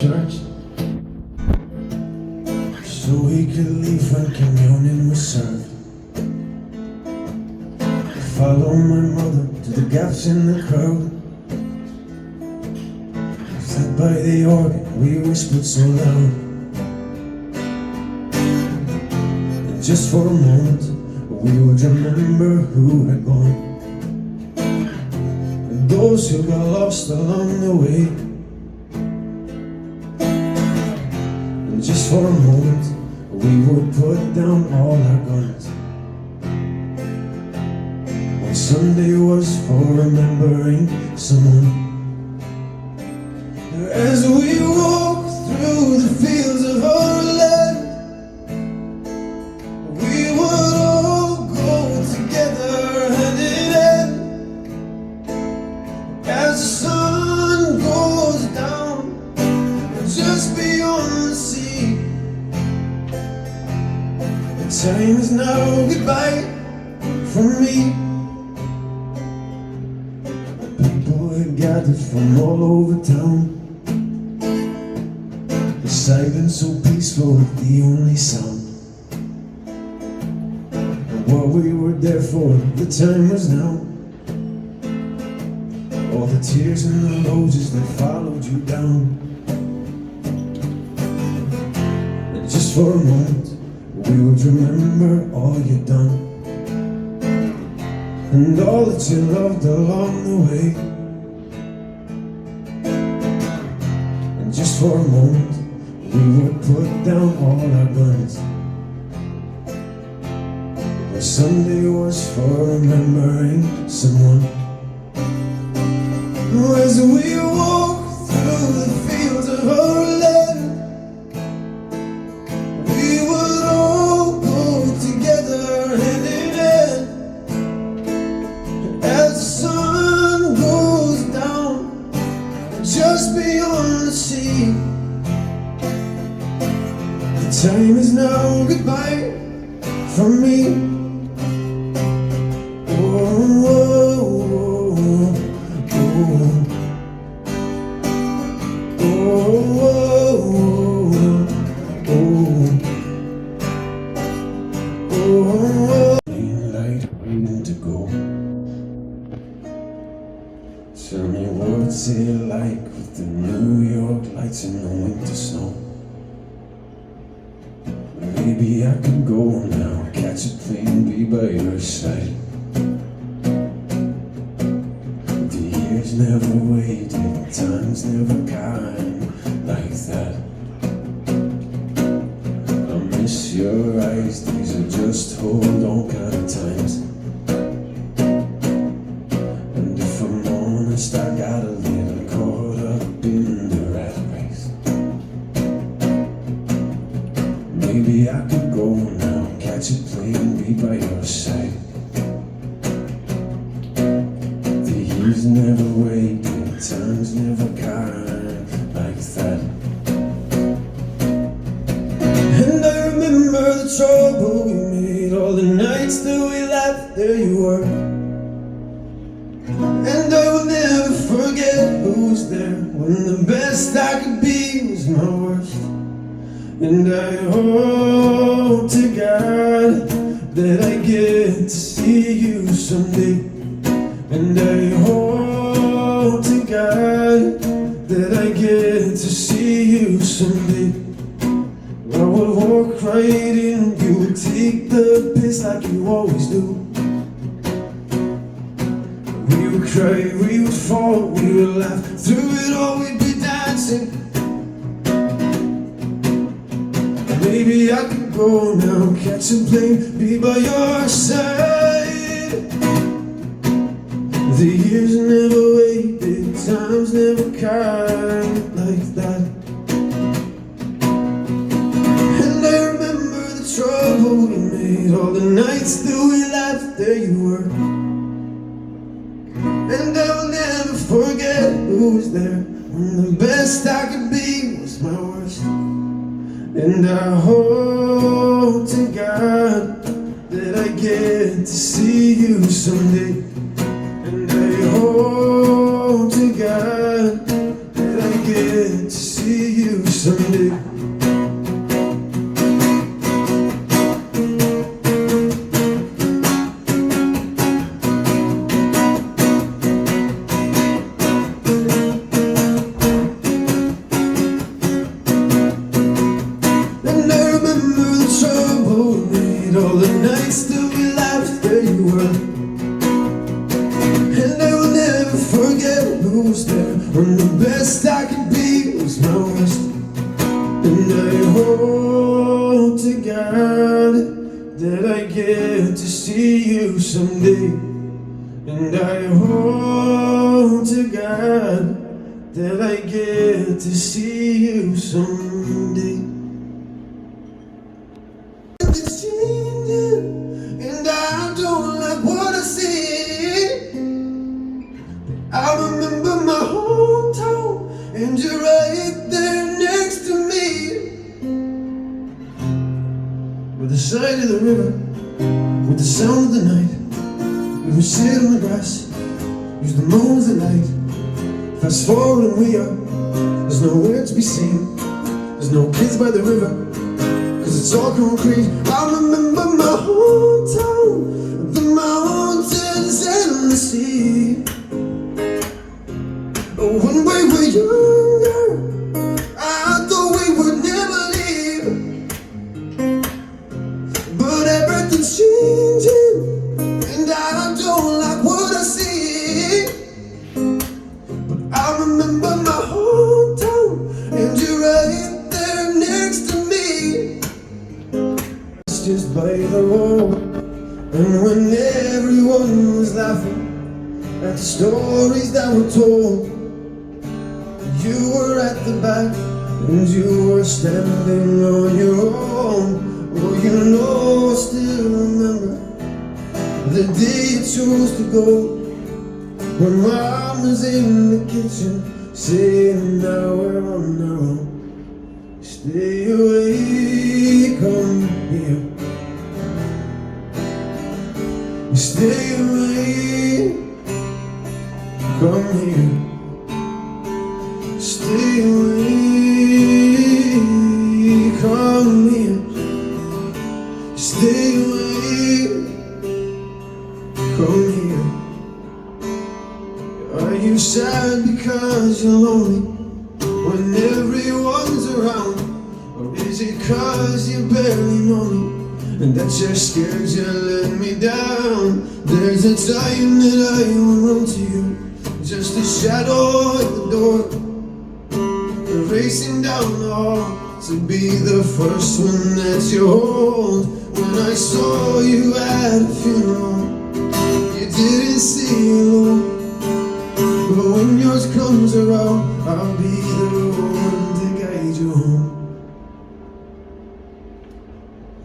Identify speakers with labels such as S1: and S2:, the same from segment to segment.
S1: church so he could leave when communion was served. Follow my mother to the gaps in the crowd. Sat by the organ, we whispered so loud. And just for a moment, we would remember who had gone, and those who got lost along the way. And just for a moment, we would put down all our guns. One Sunday was for remembering someone. As we walk through the fields of our land, we would all go together hand in hand. As the sun goes down just beyond the sea, the time is now goodbye from me. People had gathered from all over town. The silence so peaceful, the only sound. And what we were there for, the time was now. All the tears and the roses that followed you down. And just for a moment, we would remember all you'd done, and all that you loved along the way. And just for a moment, we would put down all our guns. But Sunday was for remembering someone. As we walk through the fields of our land, we would all go together hand in hand. As the sun goes down just beyond the sea, the time is now goodbye from me. Oh, oh, oh, oh, oh, oh, oh, oh. Green light waiting to go. Tell me what's it like with the New York lights and the winter snow. Maybe I could go now, catch a plane, be by your side. The years never waited, time's never kind like that. I miss your eyes, these are just hold on kind of times. And if I'm honest, I got a little caught up in the rat race. Maybe I could go now, catch a plane, be by your side. The years never waited, time's never kind like that. And I remember the trouble we made, all the nights that we laughed, there you were. And I will never forget who was there when the best I could be was my worst. And I hope to God that I get to see you someday. And I hope to God that I get to see you someday. I would walk right in, you would take the piss like you always do. We would cry, we would fall, we would laugh, through it all we'd be dancing. Maybe I could go now, catch a plane, be by your side. The years never waited, time's never kind like that. And I remember the trouble we made, all the nights that we laughed, there you were. And I will never forget who was there when the best I could be was my worst. And I hope to God that I get to see you someday. And I hope to God that I get to see you you someday. And I remember the trouble we made, all the nights that we laughed where you were. And I will never forget who was there when the best I could be was my worst. And I hope to God that I get to see you someday. And I hope to God that I get to see you someday. It's changing, and I don't like what I see. I remember my hometown, and you're right there next to me. With the sight of the river, with the sound of the night, we would sit on the grass, use the moon as a light. Fast forward and we are, there's nowhere to be seen. There's no kids by the river, cause it's all concrete. I remember my hometown, the mountains and the sea. When we were younger, I thought we would never leave. But everything's changing, and I don't like what I see. But I remember my hometown, and you're right there next to me. It's just by the road, and when everyone was laughing at the stories that were told, you were at the back, and you were standing on your own. Oh, you know, I still remember the day you chose to go, when Mom was in the kitchen saying now we're on our own. Stay away, come here. Stay away, come here. Stay away, come here. Stay away, come here. Are you sad because you're lonely when everyone's around? Or is it cause you barely know me and that you're scared you let me down? There's a time that I will run to you, just a shadow at the door, racing down the hall to be the first one that you hold. When I saw you at a funeral, you didn't say hello, but when yours comes around, I'll be the one to guide you home.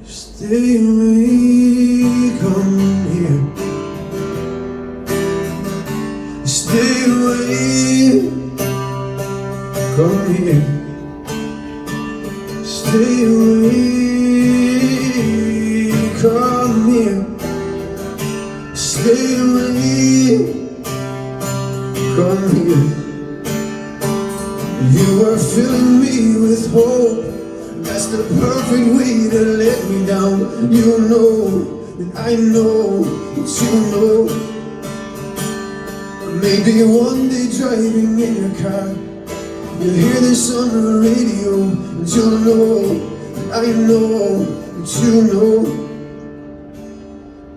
S1: Stay away, come here. Stay away, come here. Stay away, come here. Stay away, come here. You are filling me with hope. That's the perfect way to let me down. You know that I know that you know. Maybe one day driving in your car, you'll hear this on the radio, and you'll know that I know that you know.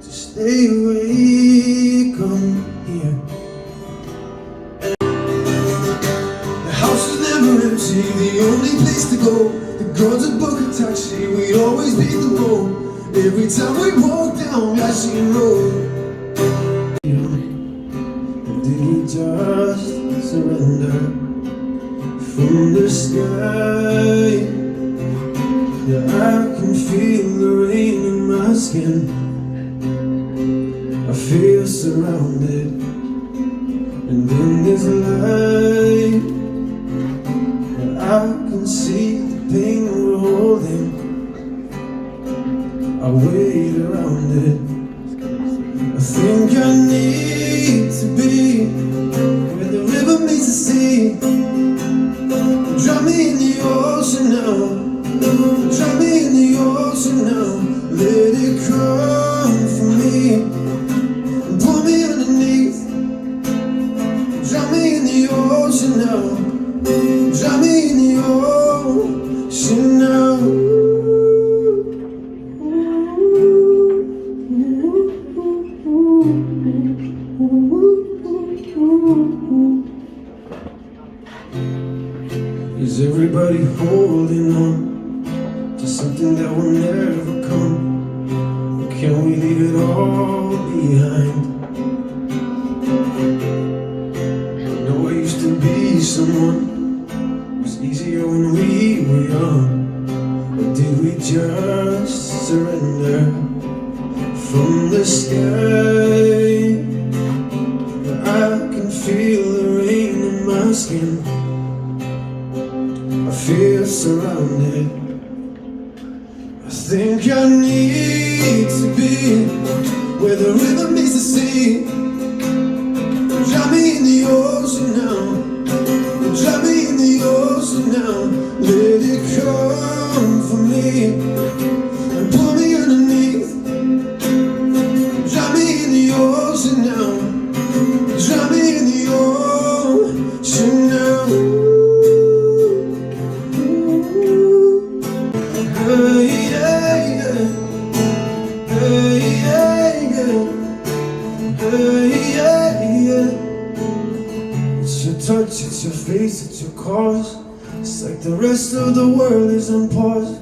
S1: Just stay away, come here. The house was never empty, the only place to go. The girls would book a taxi, we'd always beat the road. Every time we walked down Yashin Road. Did we just surrender from the sky? Yeah, I can feel the rain in my skin. I feel surrounded, and in this light, yeah, I can see the pain we're holding. I wait around it. I think I need to be where the river meets the sea, Drop me in the ocean now. Drop me in the ocean now. Let it come for me. Pull me underneath. Drop me in the ocean now. Drop me in the ocean now. Is everybody holding on to something that will never come? Or can we leave it all behind? I know I used to be someone who was easier when we were young. Or did we just surrender from the sky? I can feel the rain in my skin. I feel surrounded. I think I need to be where the rhythm meets the sea. Drop me in the ocean now. Drop me in the ocean now. Let it come for me and pull me underneath. Drop me in the ocean now. Drop me in the ocean now. It's your touch, it's your face, it's your cause. It's like the rest of the world is on pause.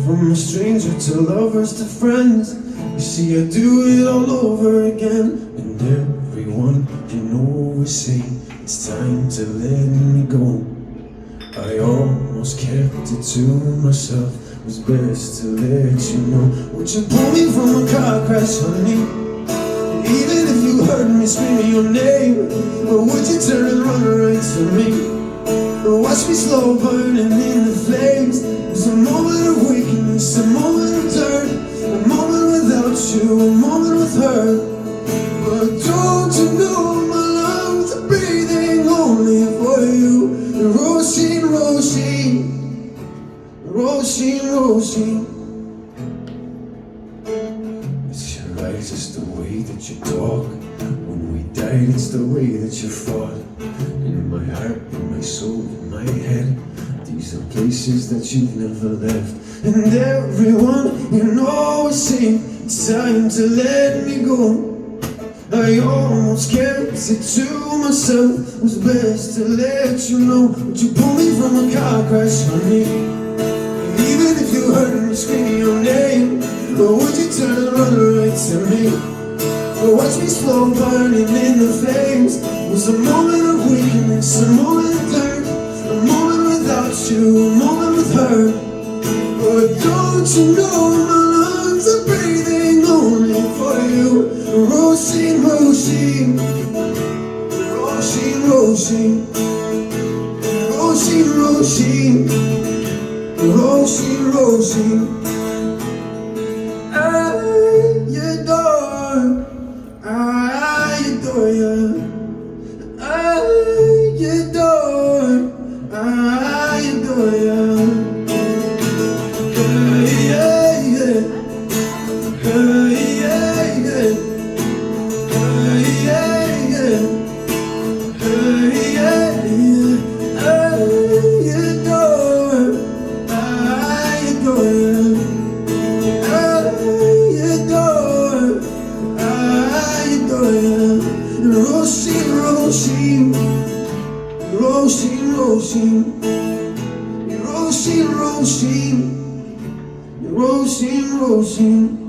S1: From a stranger to lovers to friends, you see I do it all over again. And everyone you know will say it's time to let me go. I almost kept it to myself. It was best to let you know. Would you pull me from a car crash, honey? And even if you heard me screaming your name, or would you turn and run right to me? Or watch me slow burning in the flames? It's a moment of weakness, a moment of dirt, a moment without you, a moment with her. But don't you know my lungs are breathing only for you? Roisin, Roisin, Roisin, Roisin. It's your eyes, it's the way that you talk. When we died, it's the way that you fought. In my heart, in my soul, in my head, these are places that you've never left. And everyone you know is saying it's time to let me go. I almost kept it to myself. It was best to let you know. Would you pull me from a car crash, honey? And even if you heard me screaming your name, or would you turn and run right to me? Or watch me slow burning in the flames? It was a moment of weakness, a moment of dirt, a moment without you, a moment with her. But don't you know my lungs are breathing only for you? Roisin, Roisin, Roisin, Roisin, Roisin, Roisin, Roisin, Roisin. I adore you. I adore, I adore you. Yeah, yeah, yeah, yeah. Roisin, Roisin, Roisin, Roisin, Roisin, Roisin, Roisin, Roisin.